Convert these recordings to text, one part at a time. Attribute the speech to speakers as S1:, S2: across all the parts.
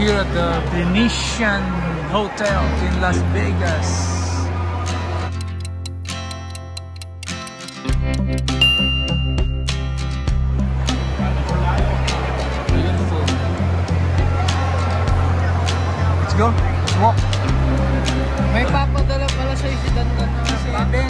S1: here at the Venetian Hotel in Las Vegas. Beautiful. Let's go. Let's walk.
S2: May papadala pala sa'yo si Dandan na si Ben.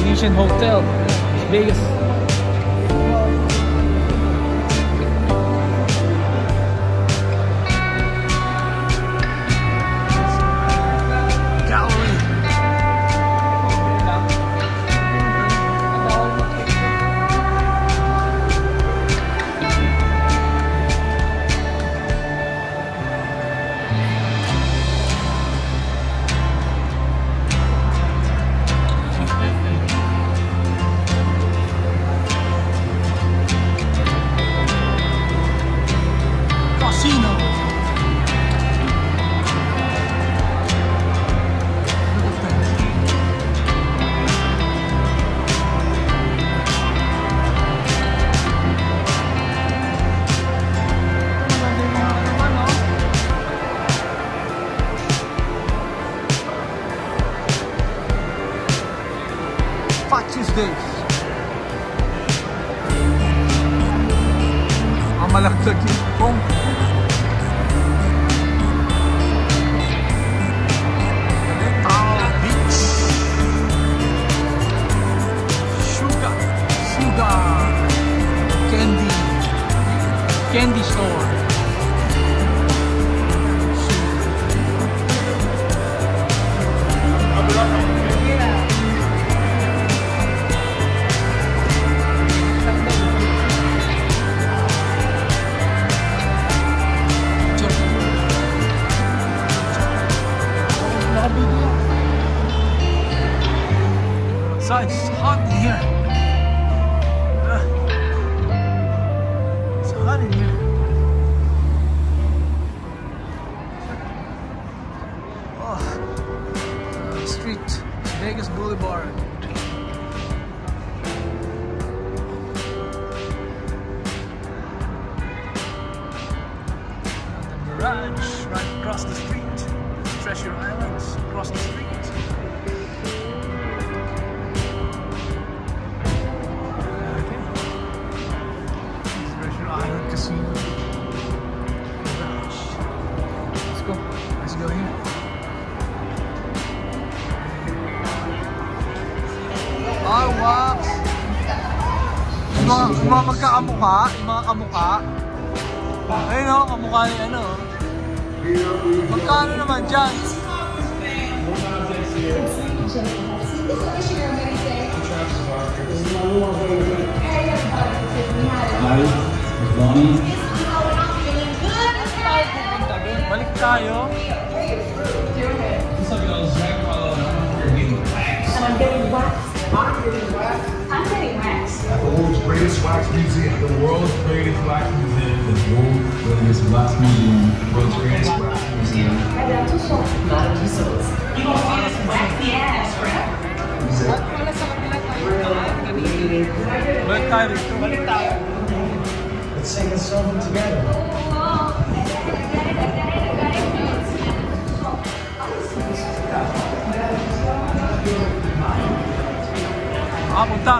S1: Venetian Hotel, Las Vegas. Tuesdays. Ang malagdag yung pong. Beach. Sugar. Candy store. So it's hot in here. It's hot in here. Oh, street, Vegas Boulevard. The Mirage right across the street. Treasure Islands across the street. Casino. Let's go here. Oh, wow! Yung mga magkakamukha, yung mga kamukha. Ayun o, kamukha ni ano. Magkano naman dyan?
S3: Lonnie.
S1: Balik tayo.
S3: What's up, y'all? Zach Rollo. You're getting waxed.
S4: I'm getting waxed. I'm getting waxed. I'm getting waxed.
S5: At the world's greatest wax museum.
S3: The world's greatest wax museum. The world's greatest wax museum. World's greatest wax museum.
S4: Madame Tussauds. Madame Tussauds. You gonna see this waxy ass, right?
S1: Balik tayo dito.
S2: Balik tayo.
S5: Let's sing a song together.
S1: Punta.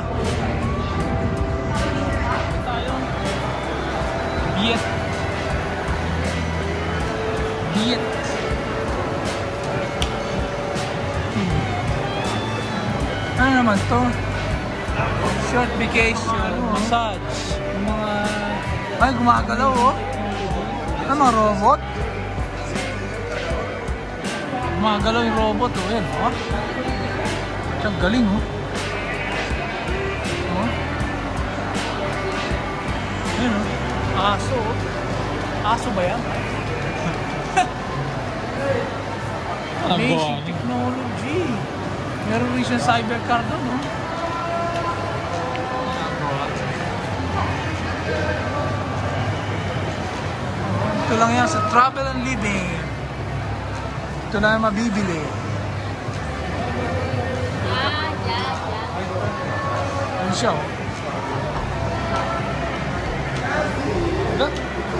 S1: Biet. Ano naman to? Short vacation, massage. Yung mga... Ay, gumagalaw oh. Ano mga robot? Gumagalaw yung robot oh. Yan oh. Siyang galing oh. Aso. Aso ba yan? Amazing technology. Meron rin siyang cybercar doon, no? Ito lang yan sa Travel and Living. Ito na yung mabibili. Ano siya, oh?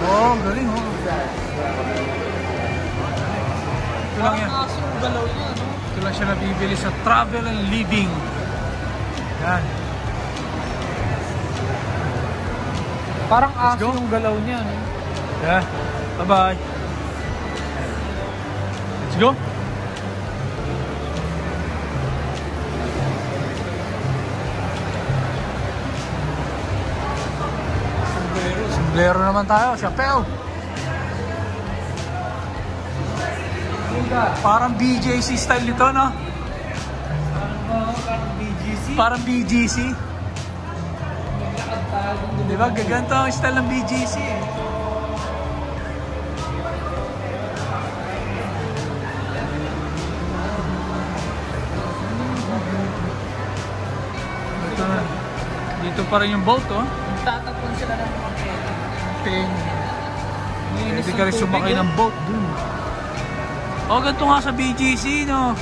S1: Oh, galing, oh. Ito lang yan. Ito lang siya nabibili sa Travel and Living. Yan.
S2: Parang aso yung galaw niya, no?
S1: Yeah. Bye-bye. Let's go. Sombrero naman tayo, chapel. Parang BJC style nito, no?
S2: Parang BGC.
S1: Parang BGC. Diba? Gaganto ang style ng BGC, eh. Ito na. Dito pa rin yung boat, oh.
S2: Tatapon sila ng mga
S1: Ping.
S2: linis
S1: Pwede
S2: ng
S1: ka rin sumakay
S2: tubig,
S1: ng boat dun. Oh, ganito nga sa BGC, no?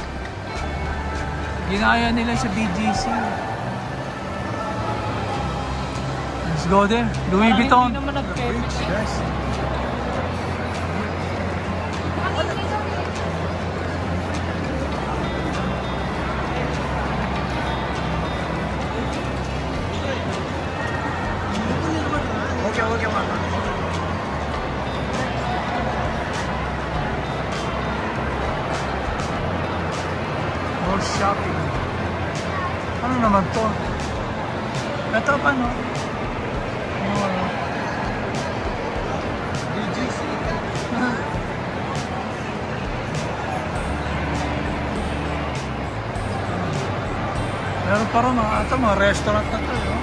S1: Ginaya nila sa BGC. Let's go there. Louis
S2: Parang
S1: Vuitton.
S2: hindi naman nag-kevit.
S1: Yes. Okay, mama. More shopping. Ano naman to? Ito pa, no?
S2: BGC.
S1: Meron pa rin, ito mga restaurant na to, no?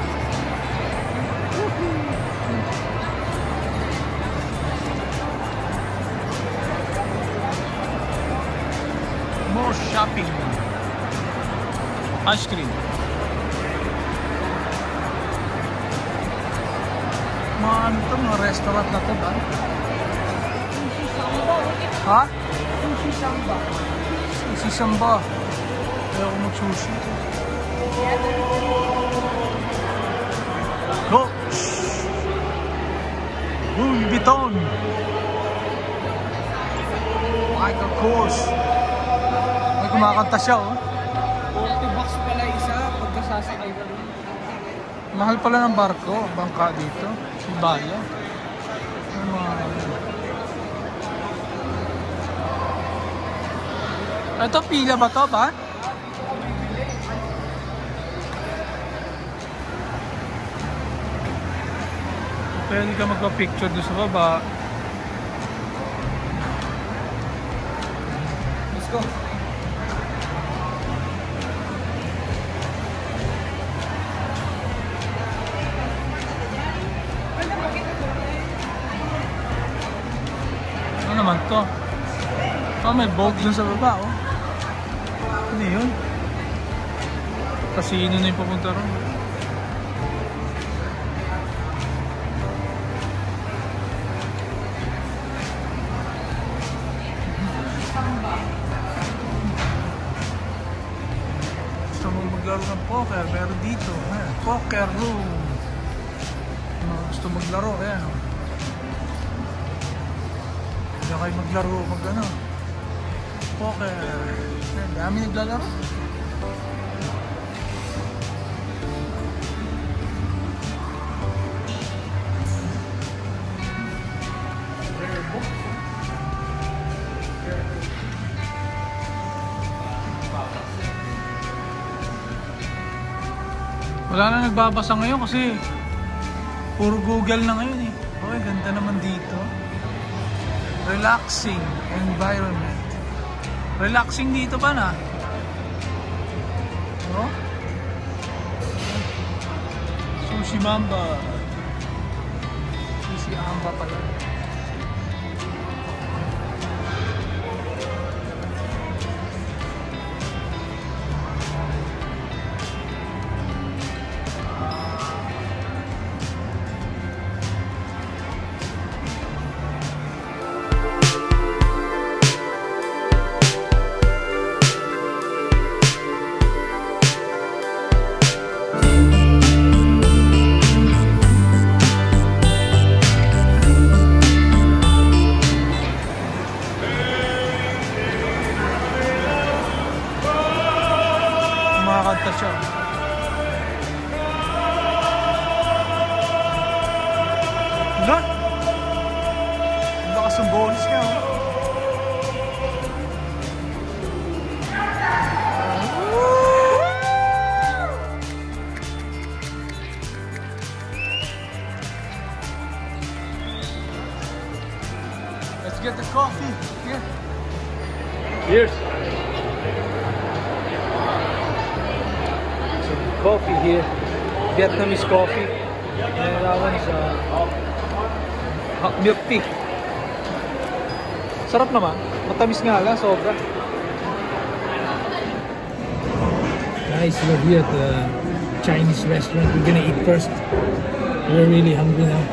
S1: More shopping. Ice cream. Mga ano to, mga restaurant na to ba?
S2: Sushi Samba.
S1: Ha?
S2: Sushi Samba.
S1: Sushi Samba. Kaya ako mag-sushi. Go! Louis Vuitton. Michael Kors. May kumakanta siya, oh.
S2: 40 bucks pala isa pagkasasakay ka rin.
S1: Mahal pala ng barko, bangka dito. Si Baya. Ito, pila ba to ba? Pwede ka magpa-picture doon sa baba.
S2: Let's go.
S1: Ano naman to? Oh, may boat dun sa baba, oh. Ano yun? Casino na yung papunta ron. Gusto mo maglaro ng poker, meron dito. Poker room. Gusto maglaro, ayan. Kaya kayo maglaro, mag-ano, poker. Dami naglalaro. Wala na nagbabasa ngayon kasi puro Google na ngayon, eh. Okay, ganda naman dito. Relaxing environment. Relaxing dito pa na. Oh? Sushi Mamba. Sushi Si Amba pala. Kumakanta siya. Wala? Ang lakas ng bonus niya. Let's get the coffee. Here. Cheers. Coffee here, Vietnamese coffee. And that one's hot milk tea. Sarap naman. Matamis nga lang, sobra.
S2: Guys, we're here at the Chinese restaurant. We're gonna eat first. We're really hungry now.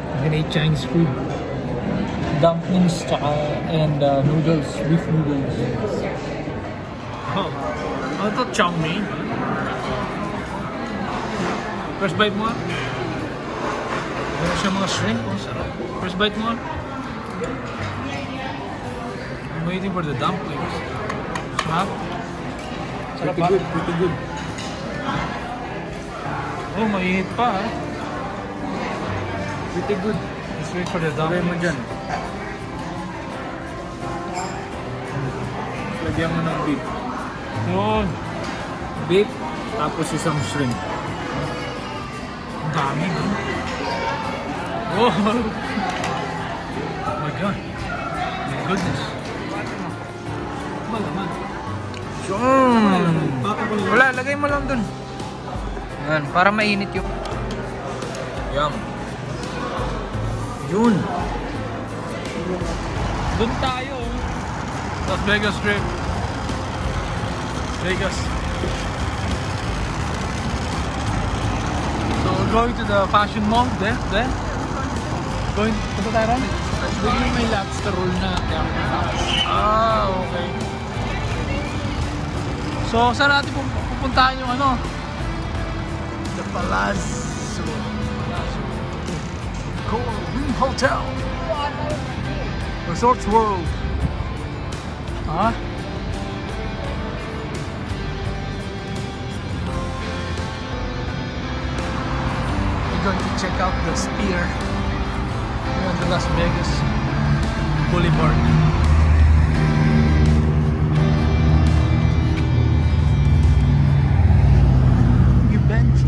S2: We're gonna eat Chinese food. Dumplings and noodles, beef noodles.
S1: Oh, ano to? Chow mein? First bite mo? Meron siya mga shrimp. Oh, sarap. First bite mo? I'm waiting for the dumplings. Sarap? Sarap ba?
S2: Pretty good.
S1: Oh, mainit pa ha?
S2: Pretty good.
S1: Let's wait for the dumplings.
S2: Mo dyan. Lagyan mo ng beef.
S1: Yun.
S2: Beef, tapos isang shrimp.
S1: Ang dami no? Oh! Oh my God. My goodness.
S2: Malaman.
S1: Wala, lagay mo lang dun. Yan, para mainit yung...
S2: Yum. Yun.
S1: Dun tayo. Las Vegas Strip. Vegas. So we're going to the fashion mall there. Going, punta tayo ron?
S2: Doon yung may lobster roll na.
S1: Ah, okay. So saan natin pupuntahan yung ano? The Palazzo. Coral Green Hotel. Resorts World. Huh? We're going to check out the Sphere here on the Las Vegas Boulevard. Yung bench.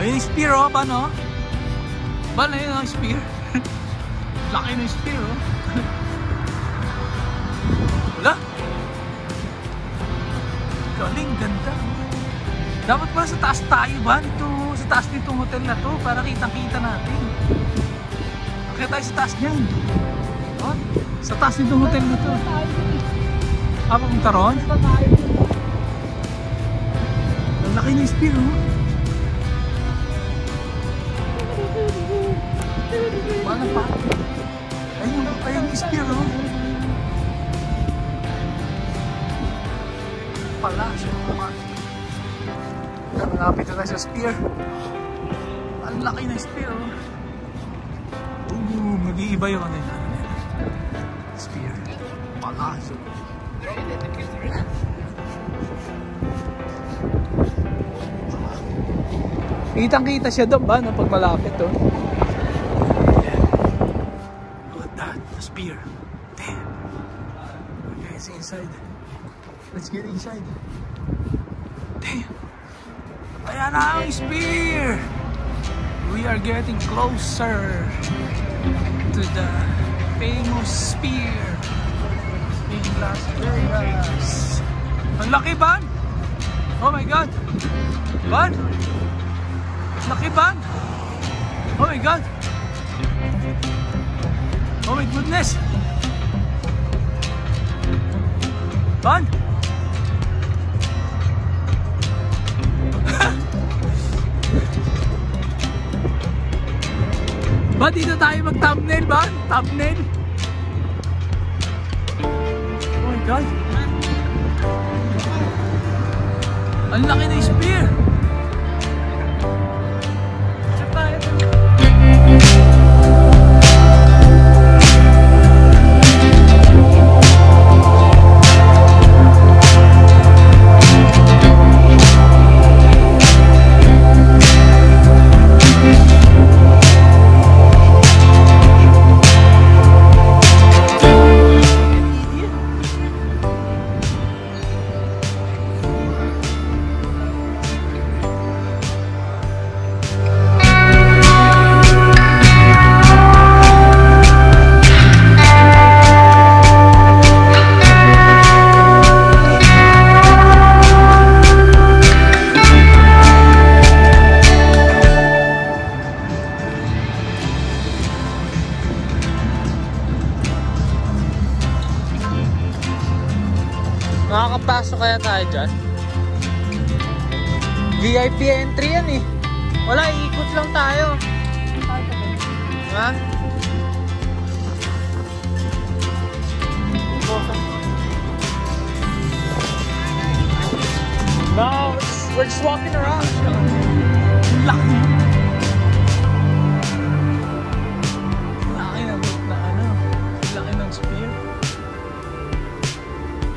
S1: Ayun yung Sphere oh, ba no? Ba na yun ang Sphere? Laki na yung Sphere oh. Wala. Galing, ganda. Dapat ba sa taas tayo ba? Dito, sa taas nitong hotel na to para kitang-kita natin. Kaya tayo sa taas niyan. Oh, sa taas nitong hotel na to. Ah, papunta ron? Ang laki ng Sphere oh. Paano pa? Ayun yung Sphere oh. Palazzo. Malapit na tayo sa Sphere. Ang laki na Sphere oh. Mag-iiba yung ano yun. Sphere. Palazzo. Kitang-kita siya doon ba pag malapit oh. Look at that, the Sphere. Damn. Okay, it's inside. Let's get inside. Damn. Ayan na ang Sphere. We are getting closer to the famous Sphere in Las Vegas. Ang laki ba? Oh my God. What? Laki ban! Oh my God! Oh my goodness! Ban! Ba, dito tayo mag-thumbnail ba? Thumbnail? Oh my God! Ang laki na yung spear!
S2: Makakapasok kaya tayo dyan? VIP entry yan eh. Wala, iikot lang tayo. Ha? No, we're just walking around.
S1: Laki! Laki ng na ano. Laki ng spear.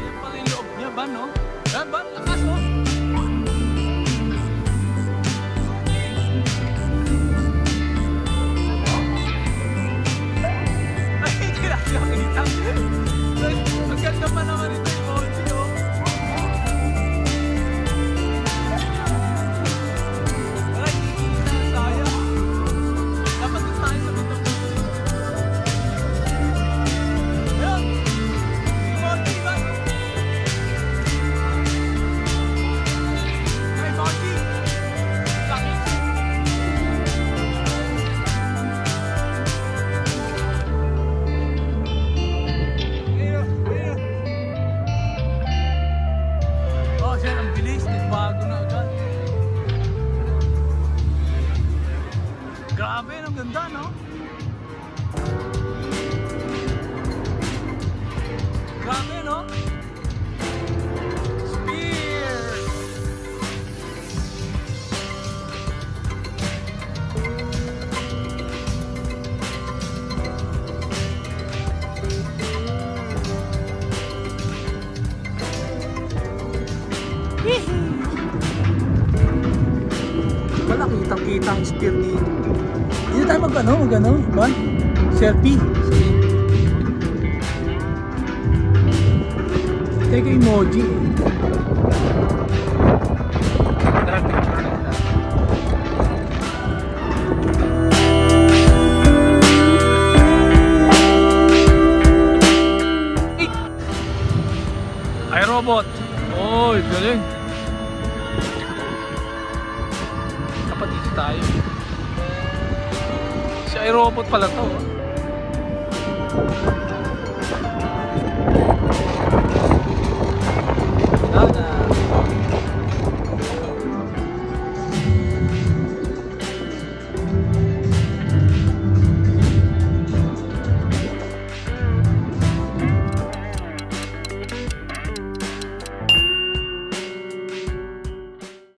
S1: Yan pala yung loob niya ba, no? Yan ba? Lakas, oh! Ay, hindi na nakakita. Maganda pa naman ito yung audio. Grabe, ang ganda, no? Grabe, no? Spear! Wala, kitang-kita ang spear dito. Hindi tayo mag-ano, ba? Selfie. Take emoji. Ay, robot. Oy, galing. Dapat dito tayo. Si iRobot pala to.